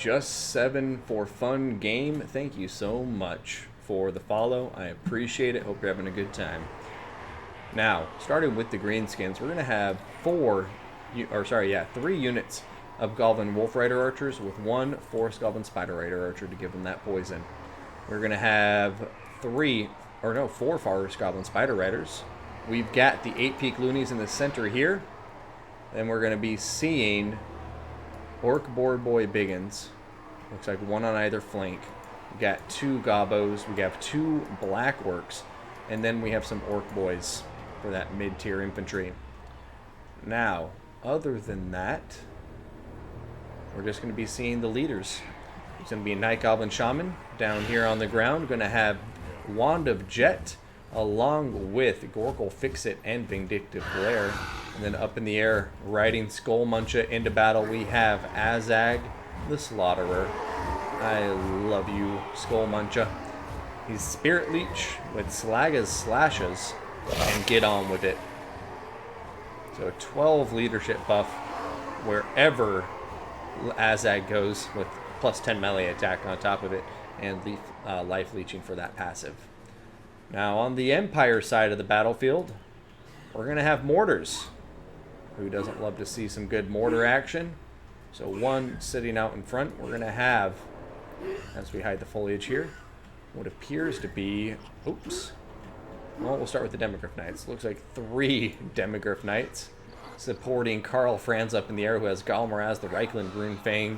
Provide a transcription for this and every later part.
Just 7 for fun game. Thank you so much for the follow. I appreciate it. Hope you're having a good time. Now, starting with the Greenskins, we're going to have 3 units of Goblin Wolf Rider Archers with 1 Forest Goblin Spider Rider Archer to give them that poison. We're going to have 4 Forest Goblin Spider Riders. We've got the 8 Peak Loonies in the center here. Then we're going to be seeing Orc Board Boy Biggins. Looks like 1 on either flank. We got 2 Gobbos. We have 2 Black Orcs. And then we have some Orc Boys for that mid-tier infantry. Now, other than that, we're just going to be seeing the leaders. It's going to be a Night Goblin Shaman down here on the ground. Going to have Wand of Jet along with Gorkle Fixit and Vindictive Glare. And then up in the air, riding Skull Muncha into battle, we have Azag the Slaughterer. I love you, Skull Muncha. He's Spirit Leech with Slaga's Slashes, and get on with it. So 12 leadership buff wherever Azag goes, with plus 10 melee attack on top of it, and life leeching for that passive. Now on the Empire side of the battlefield, we're going to have mortars. Who doesn't love to see some good mortar action? So 1 sitting out in front. We're going to have, as we hide the foliage here, what appears to be, well, we'll start with the Demogryph Knights. Looks like 3 Demogryph Knights supporting Karl Franz up in the air, who has Galmaraz, the Reichland, Runefang,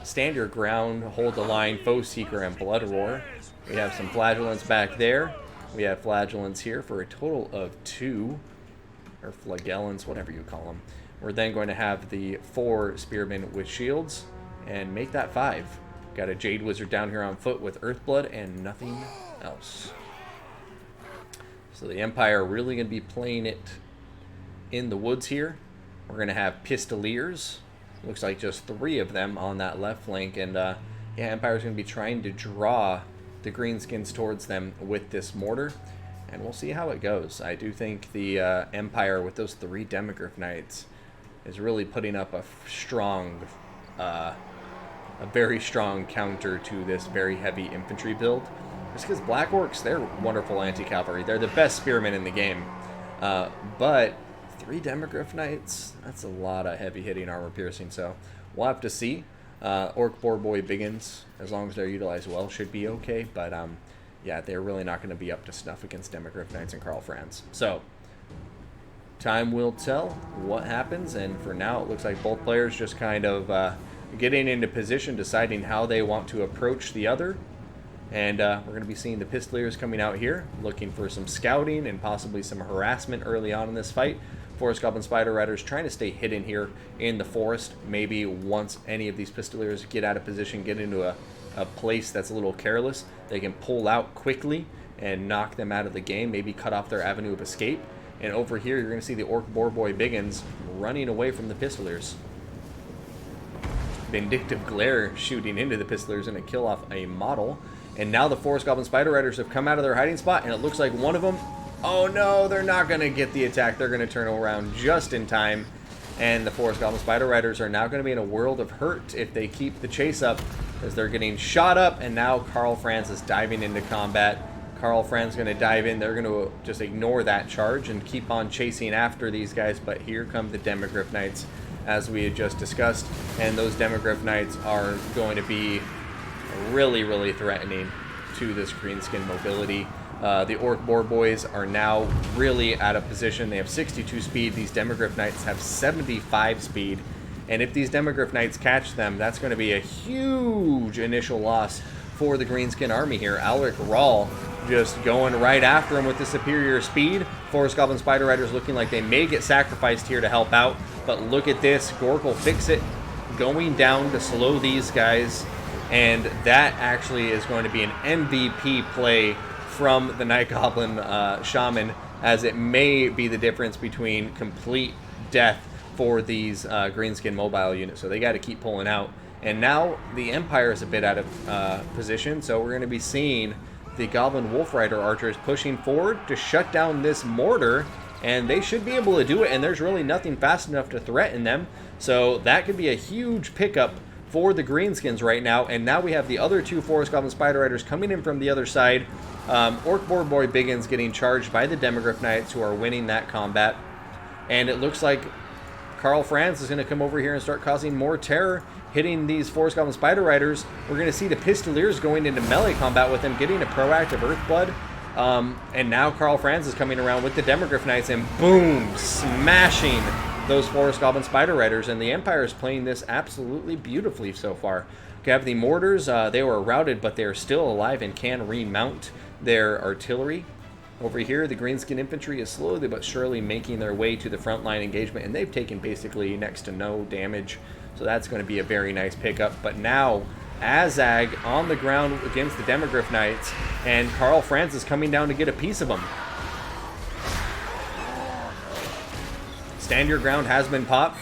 Stand Your Ground, Hold the Line, Foe Seeker, and Blood Roar. We have some Flagellants back there. We have Flagellants here for a total of 2, or Flagellants, whatever you call them. We're then going to have the 4 Spearmen with shields, and make that 5. Got a Jade Wizard down here on foot with Earthblood and nothing else. So the Empire really going to be playing it in the woods here. We're going to have Pistoliers. Looks like just 3 of them on that left flank. And Empire's going to be trying to draw the Greenskins towards them with this mortar. And we'll see how it goes. I do think the Empire with those 3 Demogryph Knights is really putting up a very strong counter to this very heavy infantry build. Just because Black Orcs, they're wonderful anti-cavalry. They're the best spearmen in the game. But 3 Demogryph Knights, that's a lot of heavy-hitting armor piercing. So we'll have to see. Orc Boar Boy Biggins, as long as they're utilized well, should be okay. But yeah, they're really not going to be up to snuff against Demogryph Knights and Karl Franz. So time will tell what happens. And for now, it looks like both players just kind of getting into position, deciding how they want to approach the other. And we're going to be seeing the Pistoliers coming out here, looking for some scouting and possibly some harassment early on in this fight. Forest Goblin Spider Riders trying to stay hidden here in the forest. Maybe once any of these Pistoliers get out of position, get into a place that's a little careless, they can pull out quickly and knock them out of the game, maybe cut off their avenue of escape. And over here, you're going to see the Orc Boar Boy Biggins running away from the Pistoliers. Vindictive Glare shooting into the Pistoliers and a kill off a model. And now the Forest Goblin Spider Riders have come out of their hiding spot, and it looks like one of them, oh no, they're not going to get the attack. They're going to turn around just in time. And the Forest Goblin Spider Riders are now going to be in a world of hurt if they keep the chase up, as they're getting shot up. And now Karl Franz is diving into combat. Karl Franz is going to dive in. They're going to just ignore that charge and keep on chasing after these guys. But here come the Demogryph Knights, as we had just discussed. And those Demogryph Knights are going to be really, really threatening to this Greenskin mobility. The Orc Boar Boys are now really out of position. They have 62 speed. These Demogryph Knights have 75 speed. And if these Demogryph Knights catch them, that's going to be a huge initial loss for the Greenskin army here. Alrik Rahl just going right after them with the superior speed. Forest Goblin Spider Riders looking like they may get sacrificed here to help out. But look at this. Gorkle Fixit going down to slow these guys. And that actually is going to be an MVP play from the Night Goblin Shaman, as it may be the difference between complete death for these Greenskin mobile units. So they got to keep pulling out. And now the Empire is a bit out of position, so we're going to be seeing the Goblin Wolf Rider Archers pushing forward to shut down this mortar, and they should be able to do it, and there's really nothing fast enough to threaten them. So that could be a huge pickup for the Greenskins right now. And now we have the other two Forest Goblin Spider Riders coming in from the other side. Orc Boar Boy Biggins getting charged by the Demogryph Knights, who are winning that combat. And it looks like Karl Franz is going to come over here and start causing more terror, hitting these Forest Goblin Spider Riders. We're going to see the Pistoliers going into melee combat with him, getting a proactive Earthblood. And now Karl Franz is coming around with the Demogryph Knights and boom, smashing those Forest Goblin Spider Riders. And the Empire is playing this absolutely beautifully so far. We have the Mortars. They were routed, but they are still alive and can remount their artillery. Over here, the Greenskin Infantry is slowly but surely making their way to the front line engagement, and they've taken basically next to no damage. So that's going to be a very nice pickup. But now, Azag on the ground against the Demogryph Knights, and Karl Franz is coming down to get a piece of them. Stand your ground has been popped.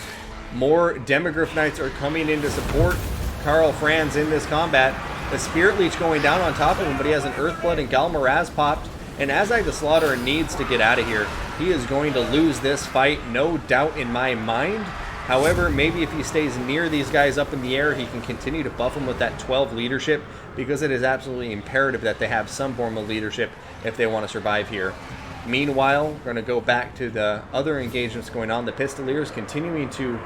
More Demogryph Knights are coming in to support Karl Franz in this combat. The Spirit Leech going down on top of him, but he has an Earthblood and Galmaraz popped. And Azag the Slaughterer needs to get out of here. He is going to lose this fight, no doubt in my mind. However, maybe if he stays near these guys up in the air, he can continue to buff them with that 12 leadership, because it is absolutely imperative that they have some form of leadership if they want to survive here. Meanwhile, we're going to go back to the other engagements going on. The Pistoliers continuing to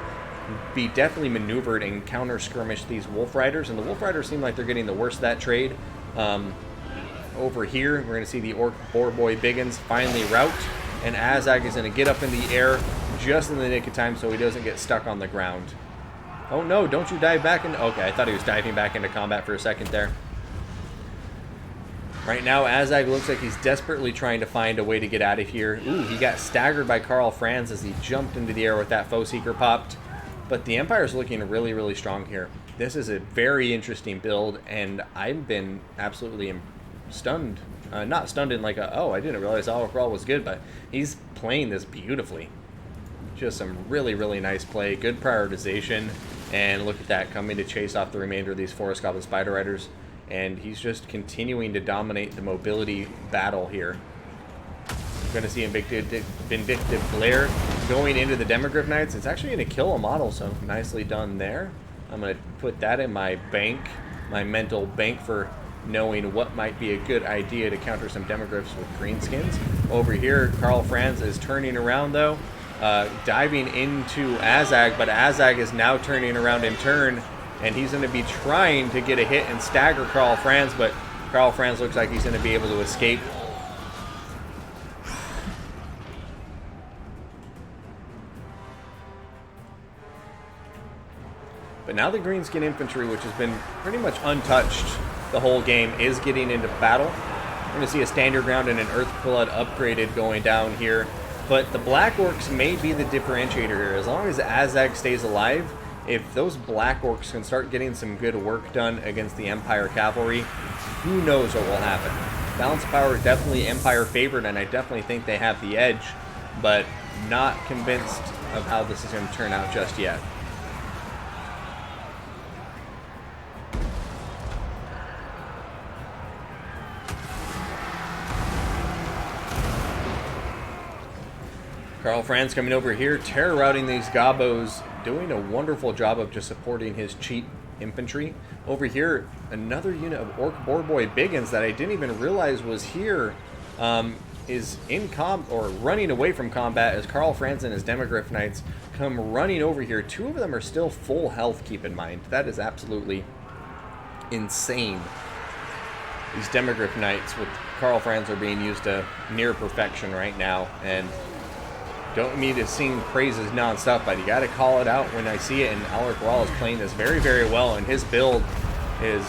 be definitely maneuvered and counter-skirmish these Wolf Riders, and the Wolf Riders seem like they're getting the worst of that trade. Over here, we're going to see the Orc Boar Boy Biggins finally rout, and Azag is going to get up in the air just in the nick of time so he doesn't get stuck on the ground. Oh no, don't you dive back into... Okay, I thought he was diving back into combat for a second there. Right now, Azag looks like he's desperately trying to find a way to get out of here. Ooh, he got staggered by Karl Franz as he jumped into the air with that Foe Seeker popped. But the Empire's looking really, really strong here. This is a very interesting build, and I've been absolutely stunned. Not stunned in like a, oh, I didn't realize Alrik was good, but he's playing this beautifully. Just some really, really nice play, good prioritization, and look at that, coming to chase off the remainder of these Forest Goblin Spider Riders, and he's just continuing to dominate the mobility battle here. We're going to see Vindictive Glare going into the Demogryph Knights. It's actually going to kill a model, so nicely done there. I'm going to put that in my bank, my mental bank for knowing what might be a good idea to counter some Demogryphs with Greenskins. Over here, Karl Franz is turning around though, diving into Azag, but Azag is now turning around in turn, and he's going to be trying to get a hit and stagger Karl Franz, but Karl Franz looks like he's going to be able to escape. But now the Greenskin Infantry, which has been pretty much untouched the whole game, is getting into battle. We're going to see a Stand Your Ground and an Earthblood upgraded going down here. But the Black Orcs may be the differentiator here. As long as Azag stays alive, if those Black Orcs can start getting some good work done against the Empire Cavalry, who knows what will happen. Balance power is definitely Empire favored, and I definitely think they have the edge, but not convinced of how this is going to turn out just yet. Karl Franz coming over here, terror routing these Gobos, doing a wonderful job of just supporting his cheap infantry. Over here, another unit of Orc Boar Boy Biggins that I didn't even realize was here, is in running away from combat as Karl Franz and his Demogryph Knights come running over here. Two of them are still full health, keep in mind. That is absolutely insane. These Demogryph Knights with Karl Franz are being used to near perfection right now, and don't mean to sing praises nonstop, but you got to call it out when I see it. And Alrik is playing this very, very well, and his build is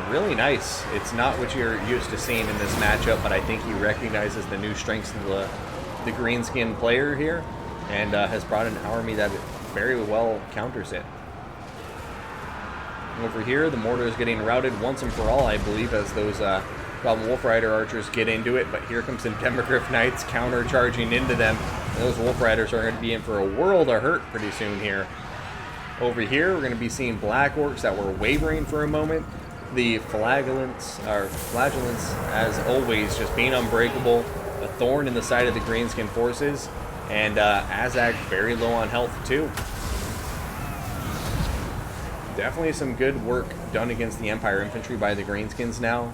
really nice. It's not what you're used to seeing in this matchup, but I think he recognizes the new strengths of the Greenskin player here, and has brought an army that very well counters it. Over here, the Mortar is getting routed once and for all, I believe, as those Goblin Wolf Rider archers get into it, but here comes some Demogryph Knights counter-charging into them. And those Wolf Riders are going to be in for a world of hurt pretty soon here. Over here, we're going to be seeing Black Orcs that were wavering for a moment. The Flagellants, as always, just being unbreakable. A thorn in the side of the Greenskin forces. And Azag very low on health, too. definitely some good work done against the Empire infantry by the Greenskins now.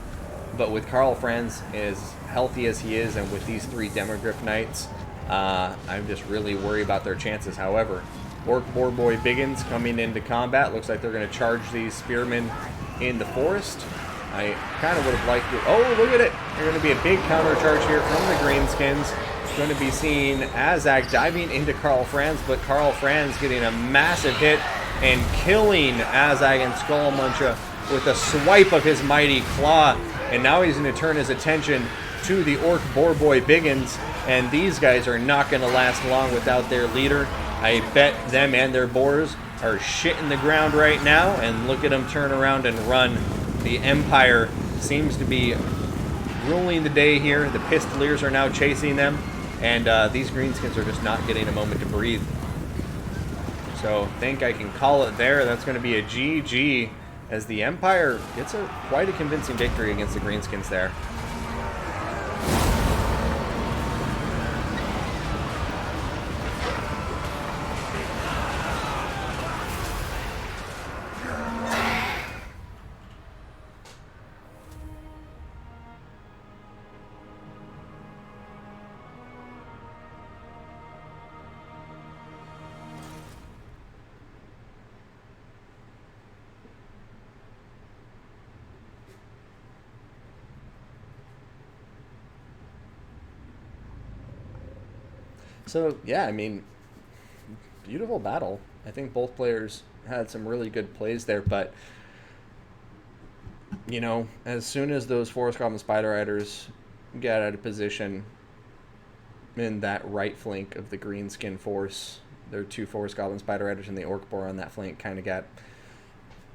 But with Karl Franz as healthy as he is, and with these 3 Demogryph Knights, I'm just really worried about their chances. However, Orc Boar Boy Biggins coming into combat. Looks like they're going to charge these spearmen in the forest. I kind of would have liked it. Oh, look at it! There's going to be a big counter charge here from the Greenskins. Going to be seeing Azag diving into Karl Franz, but Karl Franz getting a massive hit and killing Azag and Skullmuncha with a swipe of his mighty claw. And now he's going to turn his attention to the Orc Boar Boy Biggins, and these guys are not going to last long without their leader. I bet them and their boars are shitting the ground right now, and look at them turn around and run. The Empire seems to be ruling the day here. The Pistoliers are now chasing them, and these Greenskins are just not getting a moment to breathe. So I think I can call it there. That's going to be a GG, as the Empire gets quite a convincing victory against the Greenskins there. So, yeah, I mean, beautiful battle. I think both players had some really good plays there, but, you know, as soon as those Forest Goblin Spider Riders got out of position in that right flank of the Greenskin force, their 2 Forest Goblin Spider Riders and the Orc Boar on that flank kind of got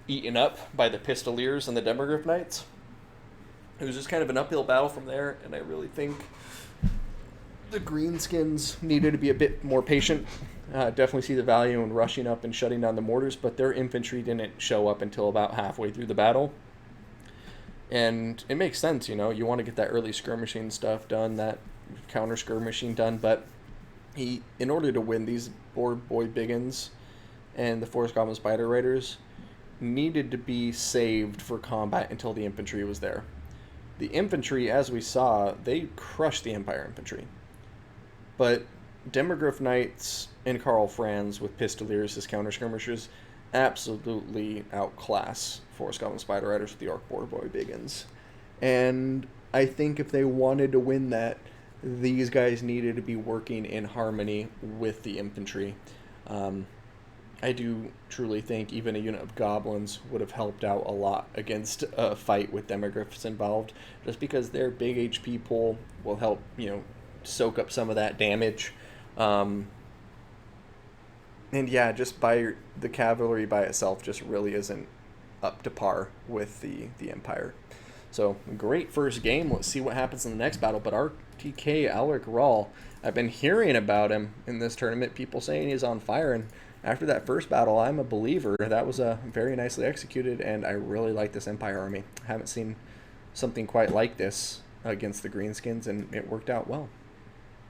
eaten up by the Pistoliers and the Demogryph Knights. It was just kind of an uphill battle from there, and I really think the Greenskins needed to be a bit more patient. Definitely see the value in rushing up and shutting down the mortars, but their infantry didn't show up until about halfway through the battle. And it makes sense, you know, you want to get that early skirmishing stuff done, that counter skirmishing done, but in order to win, these Boar Boy Biggins and the Forest Goblin Spider Riders needed to be saved for combat until the infantry was there. The infantry, as we saw, they crushed the Empire infantry. But Demogryph Knights and Karl Franz with Pistoliers as counter skirmishers absolutely outclass Forest Goblin Spider Riders with the Orc Boar Boy Biggins. And I think if they wanted to win that, these guys needed to be working in harmony with the infantry. I do truly think even a unit of goblins would have helped out a lot against a fight with Demogryphs involved, just because their big HP pool will help, you know, soak up some of that damage. And yeah, just by the cavalry by itself just really isn't up to par with the Empire. So great first game. Let's see what happens in the next battle. But RTK Alrik Rawl, I've been hearing about him in this tournament, people saying he's on fire, and after that first battle, I'm a believer. That was very nicely executed, and I really like this Empire army. I haven't seen something quite like this against the Greenskins, and it worked out well.